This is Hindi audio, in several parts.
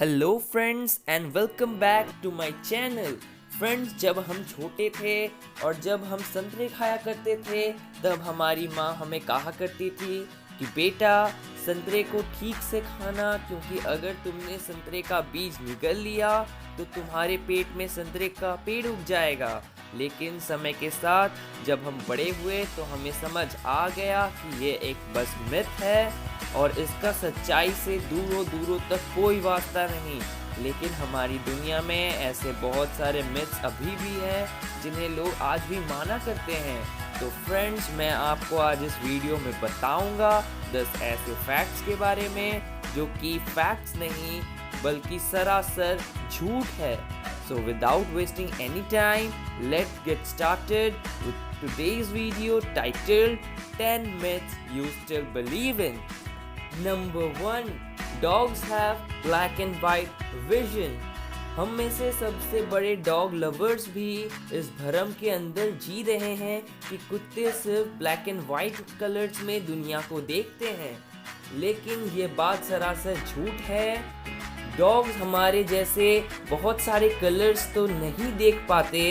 Hello friends and welcome back to my channel. Friends, जब हम छोटे थे और जब हम संतरे खाया करते थे तब हमारी माँ हमें कहा करती थी कि बेटा संतरे को ठीक से खाना, क्योंकि अगर तुमने संतरे का बीज निगल लिया तो तुम्हारे पेट में संतरे का पेड़ उग जाएगा। लेकिन समय के साथ जब हम बड़े हुए तो हमें समझ आ गया कि ये एक बस मिथ है और इसका सच्चाई से दूरों दूरों तक कोई वास्ता नहीं। लेकिन हमारी दुनिया में ऐसे बहुत सारे मिथ्स अभी भी हैं जिन्हें लोग आज भी माना करते हैं। तो फ्रेंड्स, मैं आपको आज इस वीडियो में बताऊंगा 10 ऐसे फैक्ट्स के बारे में जो कि फैक्ट्स नहीं बल्कि सरासर झूठ है। So without wasting any time, let's get started with today's video titled 10 myths you still believe in. Number 1. Dogs have black and white vision. हम में से सबसे बड़े डॉग लवर्स भी इस भ्रम के अंदर जी रहे हैं कि कुत्ते सिर्फ ब्लैक एंड वाइट कलर्स में दुनिया को देखते हैं, लेकिन ये बात सरासर झूठ है। डॉग्स हमारे जैसे बहुत सारे कलर्स तो नहीं देख पाते,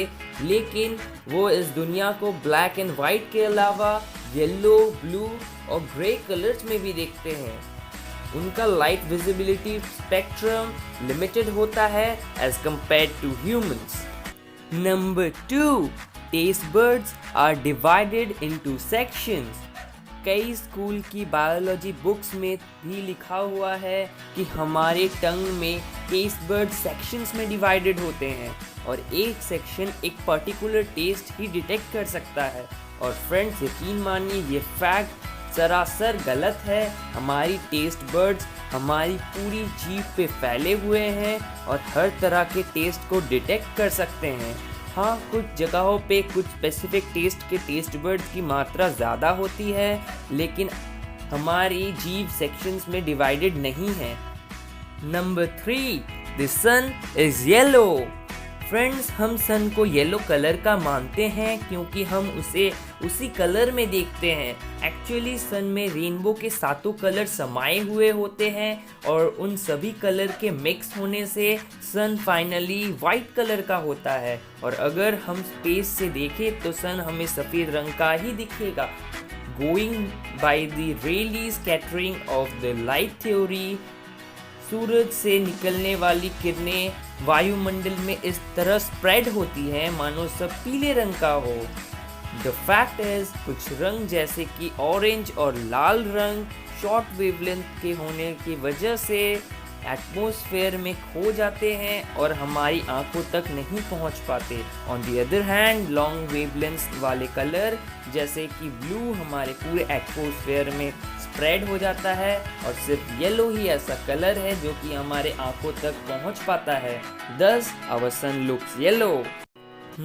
लेकिन वो इस दुनिया को ब्लैक एंड वाइट के अलावा येलो, ब्लू और ग्रे कलर्स में भी देखते हैं। उनका लाइट विजिबिलिटी स्पेक्ट्रम लिमिटेड होता है as compared to humans. Number 2. Taste buds are divided into sections. कई स्कूल की बायोलॉजी बुक्स में भी लिखा हुआ है कि हमारे टंग में टेस्ट बर्ड सेक्शंस में डिवाइडेड होते हैं और एक सेक्शन एक पर्टिकुलर टेस्ट ही डिटेक्ट कर सकता है। और फ्रेंड्स, यकीन मानिए ये फैक्ट सरासर गलत है। हमारी टेस्ट बर्ड्स हमारी पूरी जीभ पे फैले हुए हैं और हर तरह के टेस्ट को डिटेक्ट कर सकते हैं। हाँ, कुछ जगहों पे कुछ स्पेसिफिक टेस्ट के टेस्ट बर्ड्स की मात्रा ज़्यादा होती है, लेकिन हमारी जीभ सेक्शंस में डिवाइडेड नहीं है। Number 3. The sun is yellow. Friends, हम सन को येलो कलर का मानते हैं क्योंकि हम उसे उसी कलर में देखते हैं। एक्चुअली सन में रेनबो के 7 कलर समाये हुए होते हैं और उन सभी कलर के मिक्स होने से सन फाइनली वाइट कलर का होता है। और अगर हम स्पेस से देखें तो सन हमें सफ़ेद रंग का ही दिखेगा। Going by the Rayleigh scattering of the light theory, सूरज से निकलने वाली किरणें वायुमंडल में इस तरह स्प्रेड होती है मानो सब पीले रंग का हो। द फैक्ट इज, कुछ रंग जैसे कि ऑरेंज और लाल रंग शॉर्ट वेवलेंथ के होने की वजह से एटमॉस्फेयर में खो जाते हैं और हमारी आंखों तक नहीं पहुंच पाते। On the other hand, long wavelength वाले कलर जैसे कि ब्लू हमारे पूरे एटमॉस्फेयर में स्प्रेड हो जाता है और सिर्फ येलो ही ऐसा कलर है जो कि हमारे आंखों तक पहुंच पाता है। Thus, our sun looks yellow.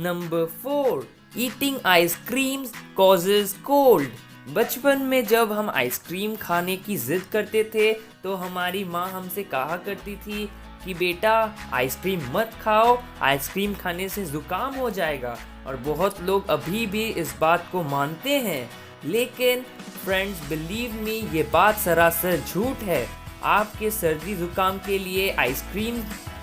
Number 4. Eating ice creams causes cold. बचपन में जब हम आइसक्रीम खाने की जिद करते थे तो हमारी माँ हमसे कहा करती थी कि बेटा आइसक्रीम मत खाओ, आइसक्रीम खाने से जुकाम हो जाएगा। और बहुत लोग अभी भी इस बात को मानते हैं, लेकिन फ्रेंड्स, बिलीव मी, ये बात सरासर झूठ है। आपके सर्दी जुकाम के लिए आइसक्रीम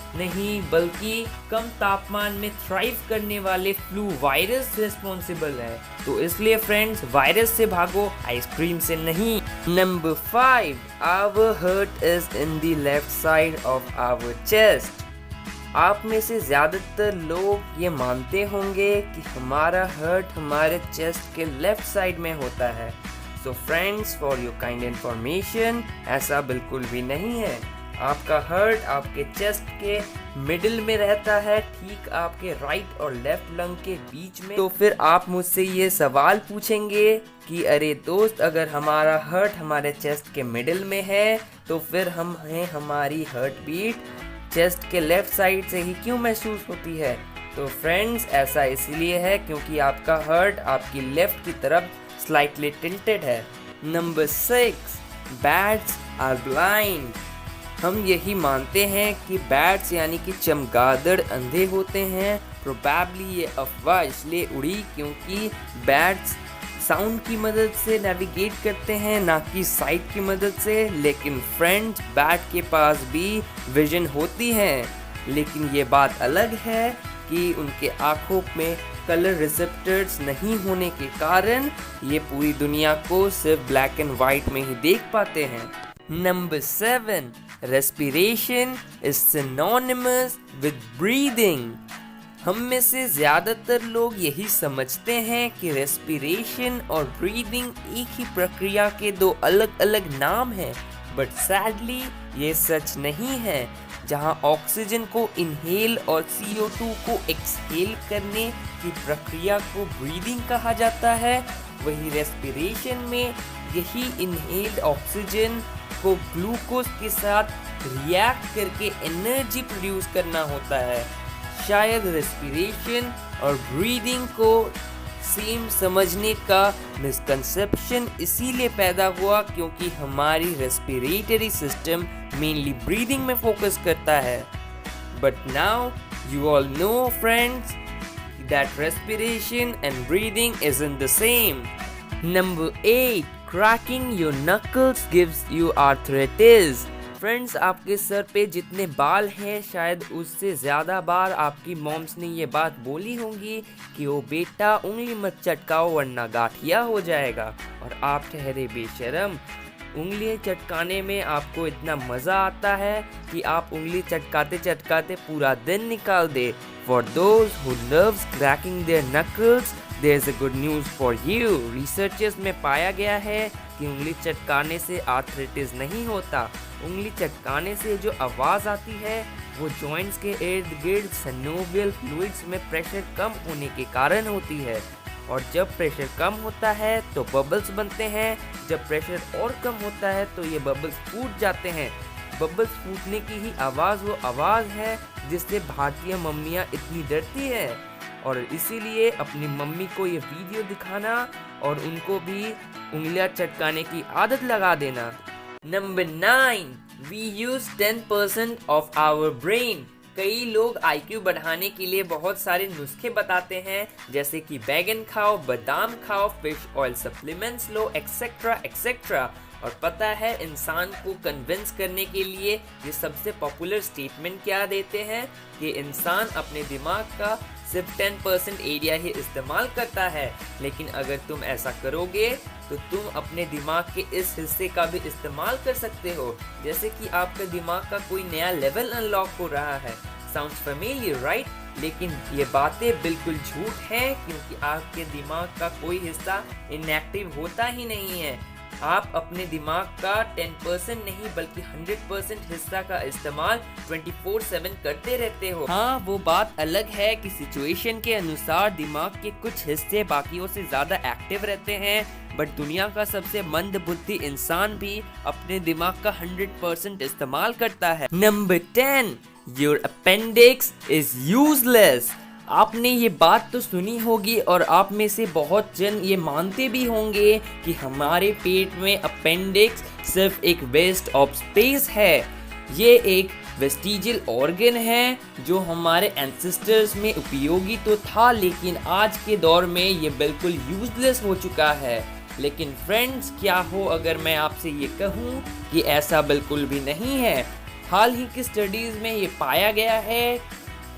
नहीं बल्कि कम तापमान में थ्राइव करने वाले फ्लू वायरस रिस्पॉन्सिबल है। तो इसलिए फ्रेंड्स, वायरस से भागो, आइसक्रीम से नहीं। Number 5. Our heart is in the left side of our chest. आप में से ज़्यादातर लोग ये मानते होंगे कि हमारा हार्ट हमारे चेस्ट के लेफ्ट साइड में होता है। So friends, for your kind information, ऐसा बिल्कुल भी नहीं है। आपका हार्ट आपके चेस्ट के मिडिल में रहता है, ठीक आपके राइट और लेफ्ट लंग के बीच में। तो फिर आप मुझसे ये सवाल पूछेंगे कि अरे दोस्त, अगर हमारा हार्ट हमारे चेस्ट के मिडिल में है तो फिर हमारी हार्ट बीट चेस्ट के लेफ्ट साइड से ही क्यों महसूस होती है? तो फ्रेंड्स, ऐसा इसलिए है क्योंकि आपका हार्ट आपकी लेफ्ट की तरफ स्लाइटली टिल्टेड है। नंबर 6. Bats are blind. हम यही मानते हैं कि बैट्स यानी कि चमगादड़ अंधे होते हैं। प्रोबेबली ये अफवाह इसलिए उड़ी क्योंकि बैट्स साउंड की मदद से नेविगेट करते हैं, ना कि साइट की मदद से। लेकिन फ्रेंड्स, बैट के पास भी विजन होती है, लेकिन ये बात अलग है कि उनके आँखों में कलर रिसेप्टर्स नहीं होने के कारण ये पूरी दुनिया को सिर्फ ब्लैक एंड वाइट में ही देख पाते हैं। Number 7, respiration is synonymous with breathing. हम में से ज़्यादातर लोग यही समझते हैं कि रेस्पिरेशन और ब्रीदिंग एक ही प्रक्रिया के दो अलग अलग नाम हैं, बट सैडली ये सच नहीं है। जहां ऑक्सीजन को इनहेल और CO2 को एक्सहेल करने की प्रक्रिया को ब्रीदिंग कहा जाता है, वही रेस्पिरेशन में यही इनहेल्ड ऑक्सीजन को ग्लूकोज के साथ रिएक्ट करके एनर्जी प्रोड्यूस करना होता है। शायद रेस्पिरेशन और ब्रीदिंग को सेम समझने का मिसकंसेप्शन इसीलिए पैदा हुआ क्योंकि हमारी रेस्पिरेटरी सिस्टम मेनली ब्रीदिंग में फोकस करता है। But now you all know friends that respiration and breathing isn't the same. Number 8, cracking your knuckles gives you arthritis. Friends, आपके सर पे जितने बाल हैं शायद उससे ज़्यादा बार आपकी मॉम्स ने ये बात बोली होंगी कि ओ बेटा उंगली मत चटकाओ वरना गाठिया हो जाएगा। और आप ठहरे बेशरम, उंगली चटकाने में आपको इतना मज़ा आता है कि आप उंगली चटकाते चटकाते पूरा दिन निकाल दे। For those who loves cracking their knuckles, there's a good news for you. Researches में पाया गया है कि उंगली चटकाने से आर्थराइटिस नहीं होता। उंगली चटकाने से जो आवाज़ आती है वो जॉइंट्स के इर्द गिर्द सिनोवियल फ्लूइड्स में प्रेशर कम होने के कारण होती है। और जब प्रेशर कम होता है तो बबल्स बनते हैं, जब प्रेशर और कम होता है तो ये बबल्स फूट जाते हैं। बबल्स फूटने की ही आवाज़ वो आवाज़ है जिससे भारतीय मम्मियाँ इतनी डरती है। और इसीलिए अपनी मम्मी को ये वीडियो दिखाना और उनको भी उंगलियां चटकाने की आदत लगा देना। Number 9, we use 10% of our brain. कई लोग IQ बढ़ाने के लिए बहुत सारे नुस्खे बताते हैं, जैसे कि बैगन खाओ, बादाम खाओ, फिश ऑयल सप्लीमेंट्स लो, एक्सेट्रा एक्सेट्रा। और पता है इंसान को कन्विंस करने के लिए ये सबसे पॉपुलर स्टेटमेंट क्या देते हैं कि इंसान अपने दिमाग का सिर्फ 10% एरिया ही इस्तेमाल करता है, लेकिन अगर तुम ऐसा करोगे तो तुम अपने दिमाग के इस हिस्से का भी इस्तेमाल कर सकते हो, जैसे कि आपके दिमाग का कोई नया लेवल अनलॉक हो रहा है। Sounds familiar right? लेकिन ये बातें बिल्कुल झूठ हैं क्योंकि आपके दिमाग का कोई हिस्सा इनएक्टिव होता ही नहीं है। आप अपने दिमाग का 10% नहीं बल्कि 100% हिस्सा का इस्तेमाल 24/7 करते रहते हो। हाँ, वो बात अलग है कि सिचुएशन के अनुसार दिमाग के कुछ हिस्से बाकियों से ज्यादा एक्टिव रहते हैं, बट दुनिया का सबसे मंद बुद्धि इंसान भी अपने दिमाग का 100% इस्तेमाल करता है। Number 10, your appendix is useless. आपने ये बात तो सुनी होगी और आप में से बहुत जन ये मानते भी होंगे कि हमारे पेट में अपेंडिक्स सिर्फ एक वेस्ट ऑफ स्पेस है। ये एक वेस्टिजियल ऑर्गन है जो हमारे एंसेस्टर्स में उपयोगी तो था, लेकिन आज के दौर में ये बिल्कुल यूजलेस हो चुका है। लेकिन फ्रेंड्स, क्या हो अगर मैं आपसे ये कहूँ कि ऐसा बिल्कुल भी नहीं है। हाल ही की स्टडीज़ में ये पाया गया है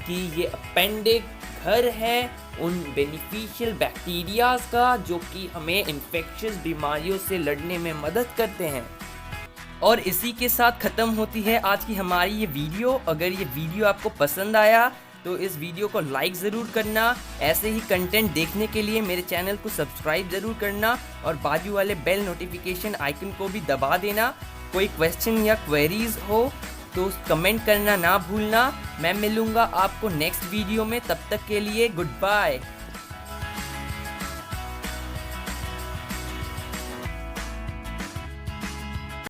कि ये अपेंडिक्स घर है उन बेनिफिशियल बैक्टीरियाज का जो कि हमें इन्फेक्शियस बीमारियों से लड़ने में मदद करते हैं। और इसी के साथ ख़त्म होती है आज की हमारी ये वीडियो। अगर ये वीडियो आपको पसंद आया तो इस वीडियो को लाइक ज़रूर करना। ऐसे ही कंटेंट देखने के लिए मेरे चैनल को सब्सक्राइब ज़रूर करना और बाजू वाले बेल नोटिफिकेशन आइकन को भी दबा देना। कोई क्वेश्चन या क्वेरीज हो तो कमेंट करना ना भूलना। मैं मिलूंगा आपको नेक्स्ट वीडियो में, तब तक के लिए गुड बाय।